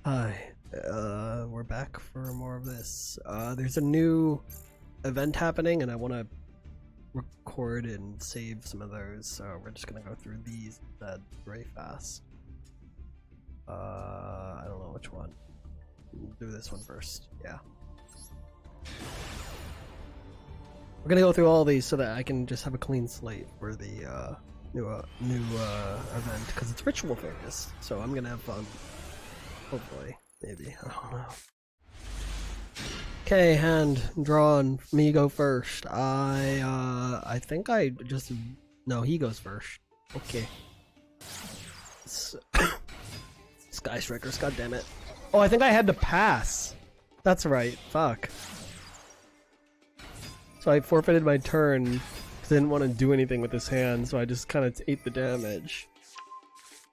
Hi, we're back for more of this. There's a new event happening and I want to record and save some of those, so we're just gonna go through these very fast. I don't know which one. We'll do this one first, yeah. We're gonna go through all these so that I can just have a clean slate for the new event, because it's ritual focused, so I'm gonna have fun. Hopefully, maybe, I don't know. Okay, hand drawn. Me go first. I think I just no. He goes first. Okay. Sky Strikers. God damn it. Oh, I think I had to pass. That's right. Fuck. So I forfeited my turn because I didn't want to do anything with this hand, so I just kind of ate the damage.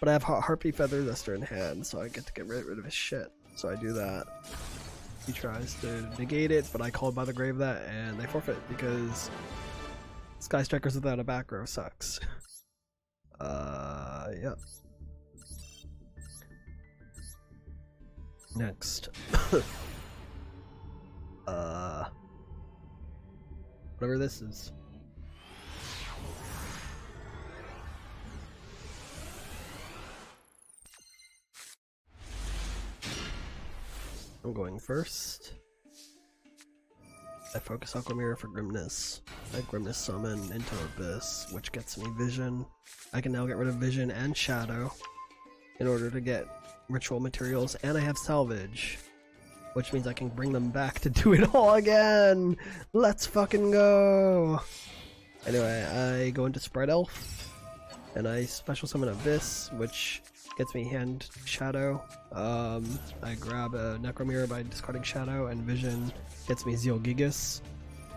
But I have Harpy Feather Duster in hand, so I get to get rid of his shit. So I do that. He tries to negate it, but I called by the grave that, and they forfeit because Sky Strikers without a back row sucks. Yep. Next. Whatever this is. I'm going first. I focus Aqua Mirror for Grimness. I Grimness summon into Abyss, which gets me Vision. I can now get rid of Vision and Shadow in order to get ritual materials, and I have Salvage, which means I can bring them back to do it all again! Let's fucking go! Anyway, I go into Sprite Elf, and I special summon Abyss, which gets me hand Shadow. I grab a Necro Mirror by discarding Shadow, and Vision gets me Zeal Gigas.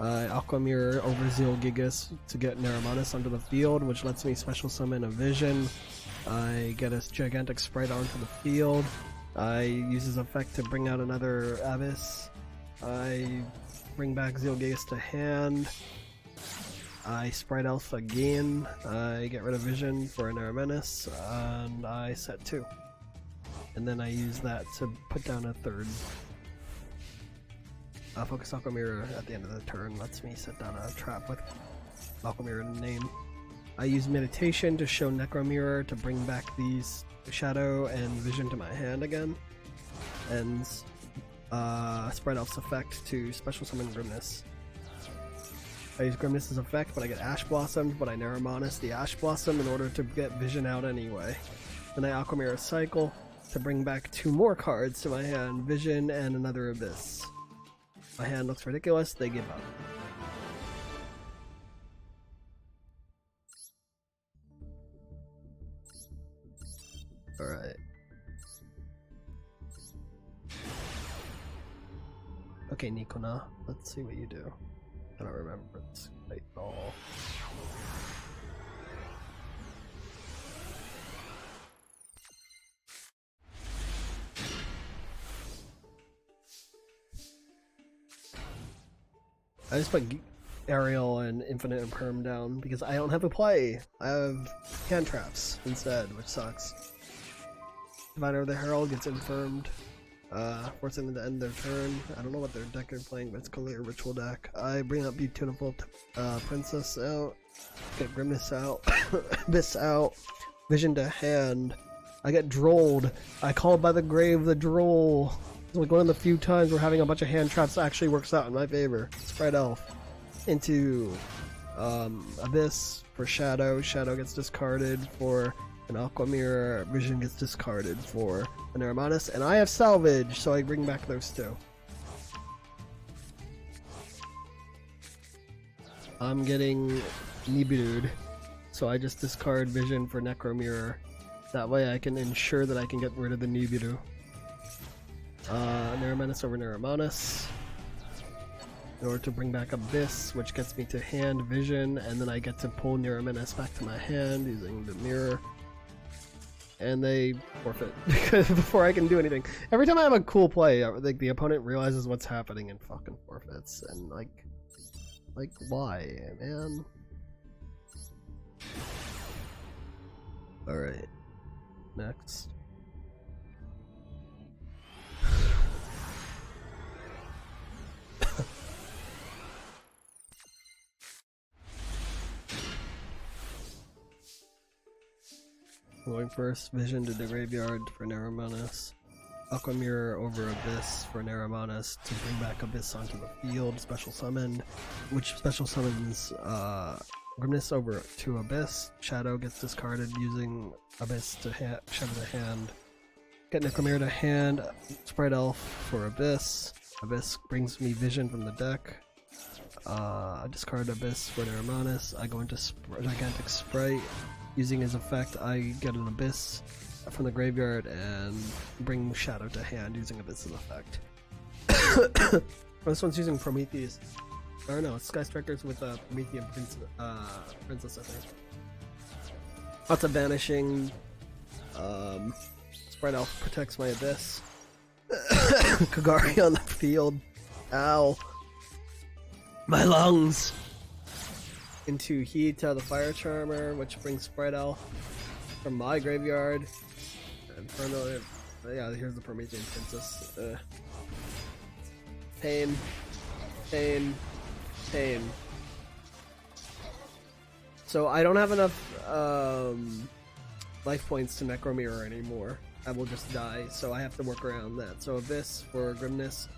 Aqua Mirror over Zeal Gigas to get Naramanus onto the field, which lets me special summon a Vision. I get a gigantic sprite onto the field. I use his effect to bring out another Abyss. I bring back Zeal Gigas to hand. I Sprite Elf again. I get rid of Vision for an Naramanus, and I set 2. And then I use that to put down a third. Focus Aqua Mirror at the end of the turn lets me set down a trap with Aqua Mirror in the name. I use Meditation to show Necro Mirror to bring back these Shadow and Vision to my hand again. And Sprite Elf's effect to special summon Grimness. I use Grimness's effect, but I get Ash Blossomed, but I Naramanus the Ash Blossom in order to get Vision out anyway. Then I Aqua Mirror Cycle to bring back 2 more cards to my hand, Vision and another Abyss. My hand looks ridiculous, they give up. Alright. Okay, Nikona, let's see what you do. I don't remember it's quite all. I just put Ariel and Infinite and Perm down because I don't have a play. I have hand traps instead, which sucks. Diviner of the Herald gets infirmed, forcing them to end their turn. I don't know what their deck they're playing, but it's clearly a ritual deck. I bring up Beautiful Princess out, get Grimness out, Abyss out, Vision to hand. I get Drolled. I call by the grave the Droll. It's like one of the few times where having a bunch of hand traps actually works out in my favor. Sprite Elf into Abyss for Shadow. Shadow gets discarded for an Aqua Mirror. Vision gets discarded for an Naramanus, and I have Salvage, so I bring back those 2. I'm getting Nibiru'd, so I just discard Vision for Necro Mirror. That way I can ensure that I can get rid of the Nibiru. Naramanus over Naramanus in order to bring back Abyss, which gets me to hand Vision, and then I get to pull Naramanus back to my hand using the mirror. And they forfeit before I can do anything. Every time I have a cool play, like the opponent realizes what's happening and fucking forfeits, and like why, man? Alright. Next. Going first, Vision to the graveyard for Naramanus. Aqua Mirror over Abyss for Naramanus to bring back Abyss onto the field. Special summon, which special summons Grimness over to Abyss. Shadow gets discarded using Abyss to shadow the hand. Get Necromir to hand. Sprite Elf for Abyss. Abyss brings me Vision from the deck. I discard Abyss for Naramanus. I go into Gigantic Sprite. Using his effect, I get an Abyss from the graveyard and bring Shadow to hand using Abyss's effect. This one's using Prometheus. Or no, it's Sky Strikers with a Promethean Princess, I think. Lots of banishing. Sprite Elf protects my Abyss. Kagari on the field. Ow. My lungs! Into Hita the Fire Charmer, which brings Sprite Elf from my graveyard. Inferno, yeah, here's the Promethean Princess. Pain. Pain. Pain. So I don't have enough life points to Necromirror anymore. I will just die, so I have to work around that. So Abyss for Grimness.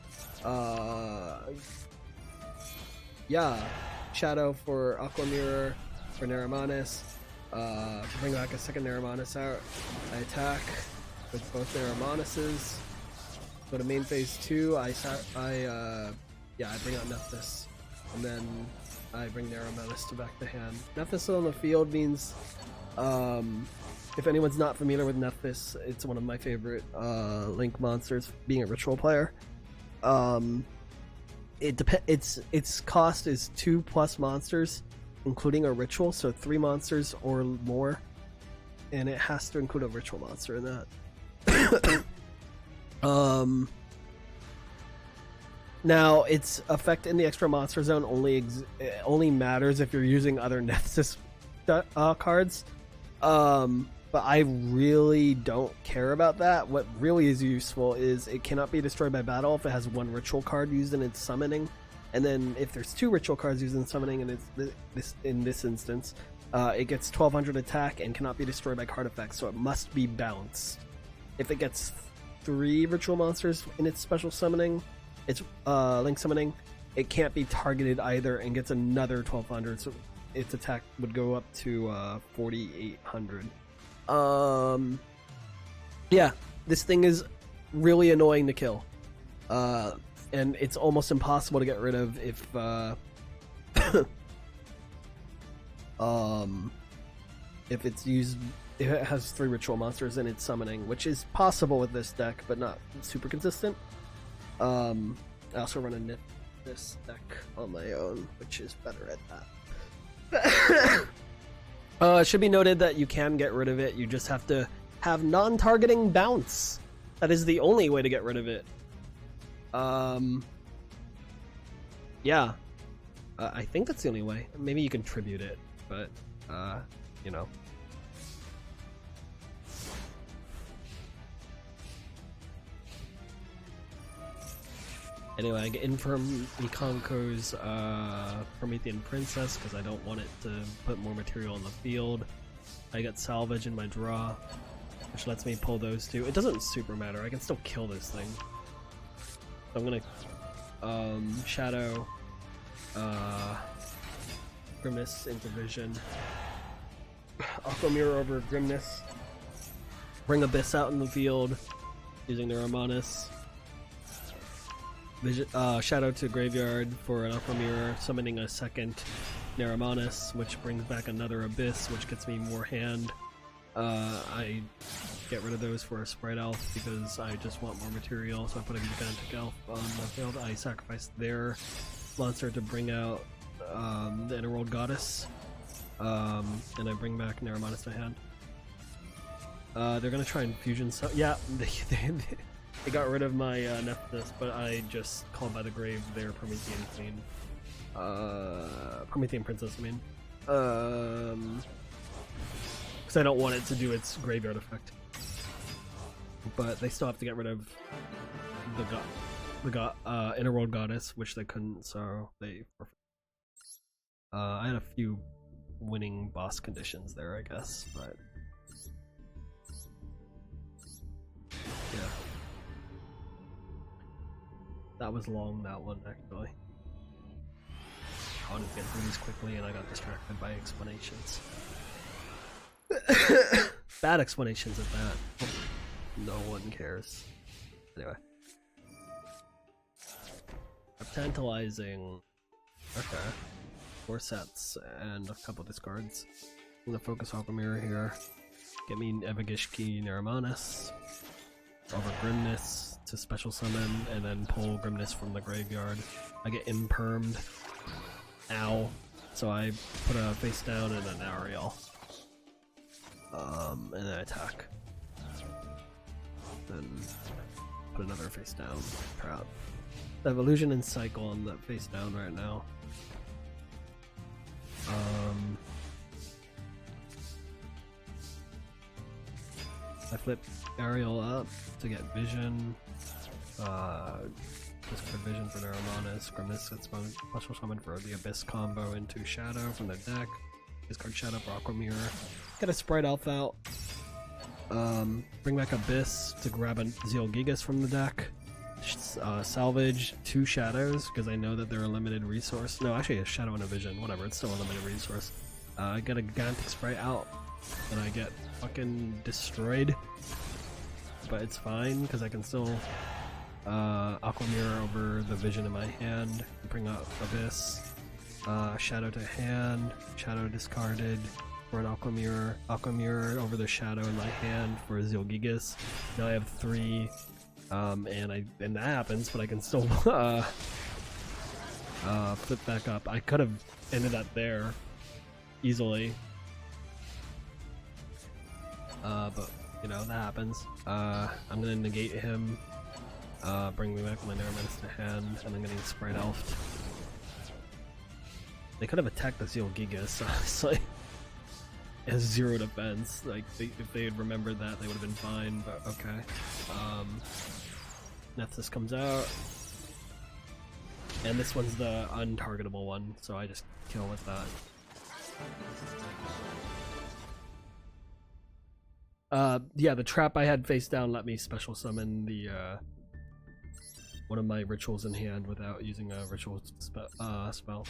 Yeah. Shadow for Aqua Mirror for Naramanus. To bring back a second Naramanus out. I attack with both Naramanuses. Go to main phase 2. I bring out Nephthys. And then I bring Naramanus to back to hand. Nephthys on the field means, if anyone's not familiar with Nephthys, it's one of my favorite Link monsters, being a ritual player. Its cost is 2+ monsters, including a ritual, so 3 monsters or more, and it has to include a ritual monster in that. Now its effect in the extra monster zone only matters if you're using other Nephthys cards. But I really don't care about that. What really is useful is it cannot be destroyed by battle if it has 1 ritual card used in its summoning, and then if there's 2 ritual cards used in summoning, and in this instance, it gets 1200 attack and cannot be destroyed by card effects, so it must be balanced. If it gets 3 ritual monsters in its special summoning, its Link summoning, it can't be targeted either and gets another 1200, so its attack would go up to 4800. Yeah, this thing is really annoying to kill, and it's almost impossible to get rid of if it's used. If it has 3 ritual monsters in its summoning, which is possible with this deck, but not super consistent. I also run a Nithis deck on my own, which is better at that. It should be noted that you can get rid of it, you just have to have non-targeting bounce. That is the only way to get rid of it. Yeah. I think that's the only way. Maybe you can tribute it, but, you know. Anyway, I get in from Mikanko's Promethean Princess because I don't want it to put more material on the field. I get Salvage in my draw, which lets me pull those 2. It doesn't super matter, I can still kill this thing. So I'm gonna Shadow Grimness into Vision. Aqua Mirror over Grimness. Bring Abyss out in the field using Naramanus. Shadow to graveyard for an Aqua Mirror, summoning a second Naramanus, which brings back another Abyss, which gets me more hand. I get rid of those for a Sprite Elf because I just want more material, so I put a Gigantic Elf on the field. I sacrifice their monster to bring out the Inner Goddess, and I bring back Naramanus to hand. They're gonna try and fusion, so yeah, they got rid of my Nephthys, but I just called by the grave their Promethean Queen. Promethean Princess, I mean. Because I don't want it to do its graveyard effect. But they still have to get rid of the Inner World Goddess, which they couldn't, so they... I had a few winning boss conditions there, I guess, but... That was long, that one, actually. I wanted to get through these quickly and I got distracted by explanations. Bad explanations at that. No one cares. Anyway. Tantalizing. Okay. 4 sets and a couple discards. I'm gonna focus Aqua Mirror here. Get me Evagishki Neramanus. Over Grimness to special summon, and then pull Grimness from the graveyard. I get impermed. Ow. So I put a face down and an Ariel. And then attack. Then put another face down. Proud. I have Illusion and Cycle on that face down right now. I flip Ariel up to get Vision. Discard Vision for Neramanus. Grimness gets special summon for the Abyss combo into Shadow from the deck. Discard Shadow for Aqua Mirror. Get a Sprite Elf out. Bring back Abyss to grab a Zeal Gigas from the deck. Salvage 2 Shadows because I know that they're a limited resource. No, actually a Shadow and a Vision. Whatever, it's still a limited resource. I get a Gigantic Sprite out and I get fucking destroyed. But it's fine because I can still Aqua Mirror over the Vision in my hand. Bring up Abyss. Shadow to hand. Shadow discarded for an Aqua Mirror. Aqua Mirror over the Shadow in my hand for a Zeal Gigas. Now I have 3. And that happens, but I can still flip back up. I could have ended that there easily, but you know that happens. I'm gonna negate him, bring me back my Neramanus to hand, and I'm getting Sprite Elfed. They could have attacked the Zeal Gigas, honestly. It has 0 defense. Like, if they had remembered that, they would have been fine, but okay. Nephthys comes out. And this one's the untargetable one, so I just kill with that. Yeah, the trap I had face down let me special summon the, one of my rituals in hand without using a ritual spell. So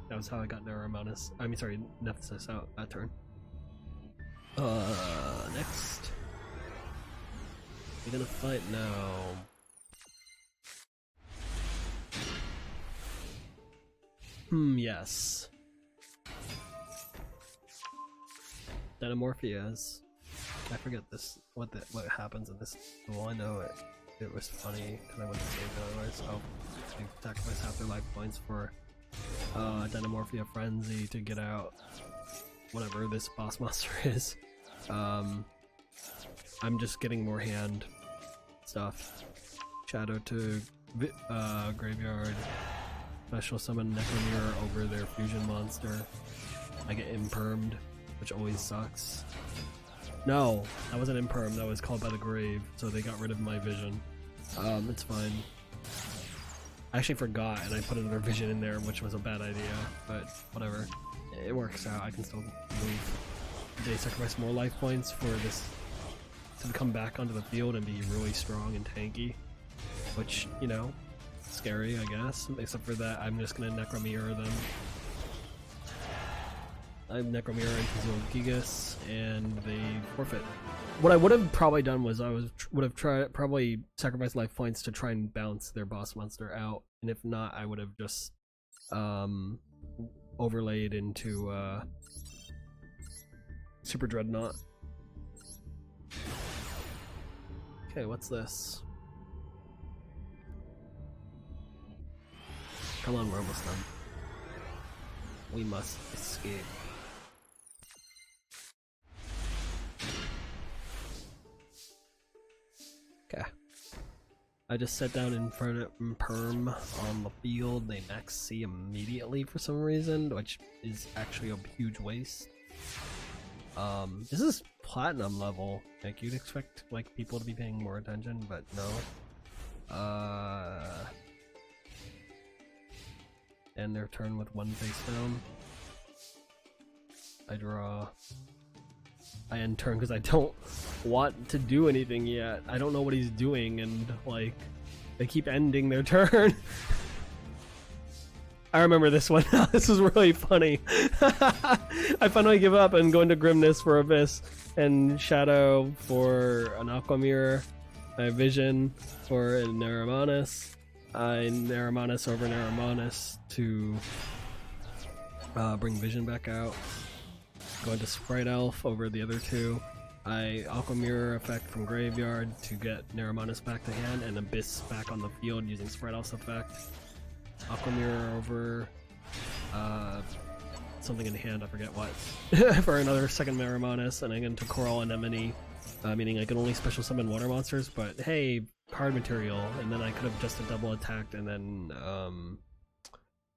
that was how I got Neramanus. I mean, sorry, Nephthys out that turn. Next. We're gonna fight now. Yes. Denomorphias. I forget this. What happens in this duel. I know it was funny because I wouldn't have saved it otherwise. Oh, I sacrifice half their life points for Denomorphia Frenzy to get out whatever this boss monster is. I'm just getting more hand stuff. Shadow to graveyard. Special summon Necromir over their fusion monster. I get impermed, which always sucks. No, that wasn't imperm, that was called by the grave, so they got rid of my vision. It's fine. I actually forgot and I put another vision in there, which was a bad idea, but whatever. It works out, I can still move. They sacrifice more life points for this to come back onto the field and be really strong and tanky, which, you know, scary, I guess. Except for that, I'm just gonna Necromir them. I'm Necromir into Zeal Gigas, and they forfeit. What I would have probably done was would have probably sacrificed life points to try and bounce their boss monster out, and if not, I would have just overlaid into Super Dreadnought. Okay, what's this? Come on, we're almost done. We must escape. Okay. I just sat down in front of Perm on the field. They max C immediately for some reason, which is actually a huge waste. This is platinum level. Like, you'd expect like people to be paying more attention, but no. End their turn with one face down. I draw. I end turn because I don't want to do anything yet. I don't know what he's doing, and like, They keep ending their turn. I remember this one. This is really funny. I finally give up and go into Grimness for Abyss and Shadow for an Aqua Mirror. I Vision for a Naramanus. I Naramanus over Naramanus to bring Vision back out. Go into Sprite Elf over the other two. I Aqua Mirror effect from Graveyard to get Naramanus back to hand and Abyss back on the field using Sprite Elf's effect. Aqua Mirror over something in hand, I forget what, for another second Naramanus, and I get into Coral Anemone, meaning I can only special summon water monsters, but hey, card material, and then I could have just a double attacked and then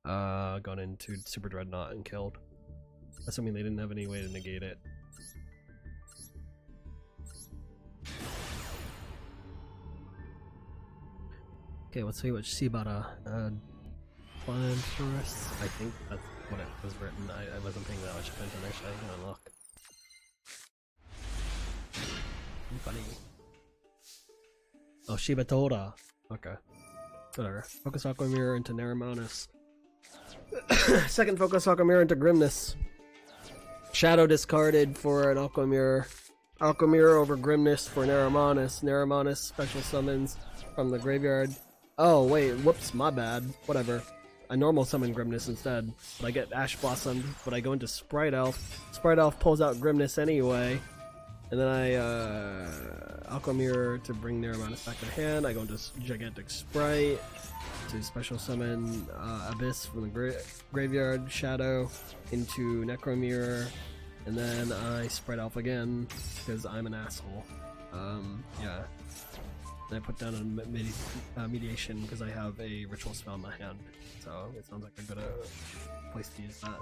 gone into Super Dreadnought and killed. Assuming they didn't have any way to negate it. Okay, let's see what Shibata planned for us. I think that's what it was written. I wasn't paying that much attention actually. I'm gonna look. Funny. Oh, Shibatora. Okay. Whatever. Focus Aqua Mirror into Naramanus. Second Focus Aqua Mirror into Grimness. Shadow discarded for an Aqua Mirror. Aqua Mirror over Grimness for Naramanus. Naramanus special summons from the graveyard. Oh wait, whoops, my bad. Whatever. I normal summon Grimness instead, but I get Ash Blossom, but I go into Sprite Elf. Sprite Elf pulls out Grimness anyway, and then I Aqua Mirror to bring Naramanus back to hand. I go into Gigantic Sprite to special summon Abyss from the graveyard. Shadow into Necro Mirror, and then I Sprite Elf again because I'm an asshole. Yeah. And I put down a mediation because I have a ritual spell in my hand, so it sounds like a good place to use that.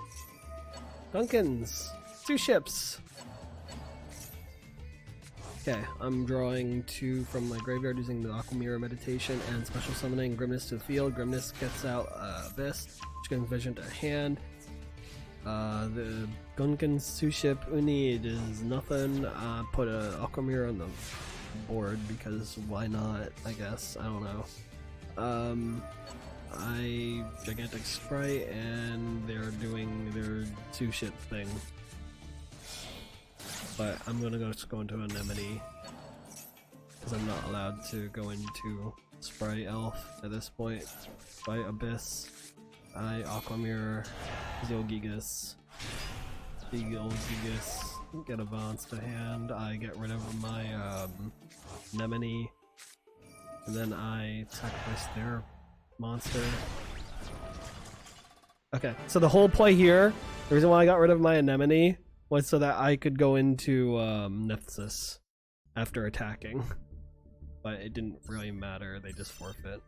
Dunkins! 2 ships! Okay, I'm drawing 2 from my graveyard using the Aqua Mirror meditation and special summoning Grimness to the field. Grimness gets out Abyss, which gives Vision to hand. The Gunkin's 2 ship Uni, it is nothing. Put an Aqua Mirror on the board because why not, I guess. I don't know. I Gigantic Sprite and they're doing their 2 ship thing. But I'm gonna just go into Anemone because I'm not allowed to go into Sprite Elf at this point. By Abyss, I Aqua Mirror, Zilgigas, get Avance to hand. I get rid of my Anemone, and then I sacrifice their monster. Okay, so the whole play here, the reason why I got rid of my Anemone was so that I could go into Nephthys after attacking. But it didn't really matter, they just forfeit.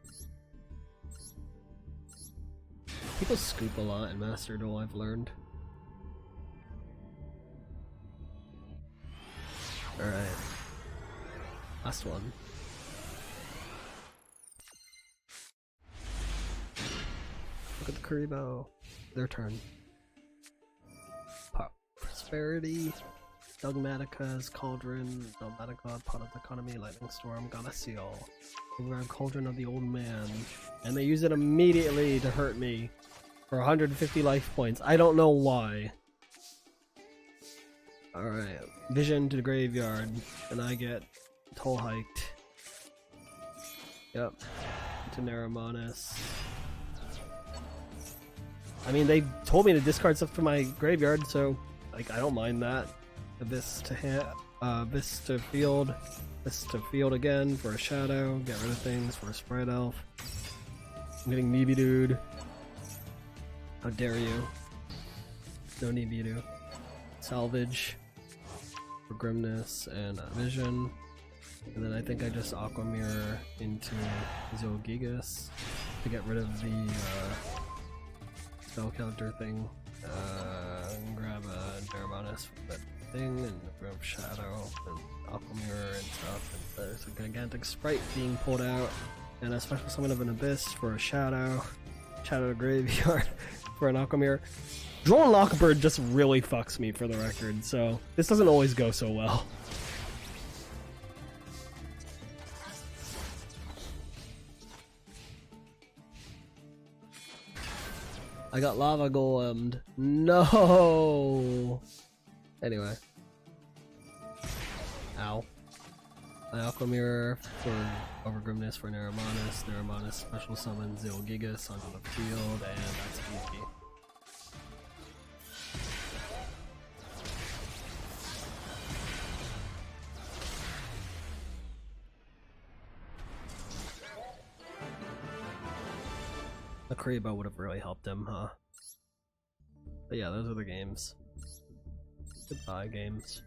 People scoop a lot in Master Duel, I've learned. Alright. Last one. Look at the Kuribo. Their turn. Prosperity, Dogmatica's Cauldron, Dogmatica, Pot of the Economy, Lightning Storm, Galacial. Cauldron of the Old Man. And they use it immediately to hurt me for 150 life points. I don't know why. Alright, Vision to the graveyard, and I get Toll Hiked. Yep, to Naramanus. I mean, they told me to discard stuff to my graveyard, so like I don't mind that. Abyss to field, Abyss to field again for a Shadow. Get rid of things for a Sprite Elf. I'm getting Nibidude. How dare you? No Nibidu. Salvage for Grimness and Vision. And then I think I just Aqua Mirror into Zilgigas to get rid of the spell counter thing. Grab a Naramanus from that thing and grab Shadow and Aqua Mirror and stuff. And there's a Gigantic Sprite being pulled out and a special summon of an Abyss for a Shadow. Shadow Graveyard for an Aqua Mirror. Drone Lockbird just really fucks me for the record, so this doesn't always go so well. I got lava golemed. No. Anyway. Ow. An Aqua Mirror for Overgrimness for Neuromanus. Neuromanus special summons Zil Gigas onto the field, and that's easy. A Karibo would have really helped him, huh? But yeah, those are the games. Goodbye, games.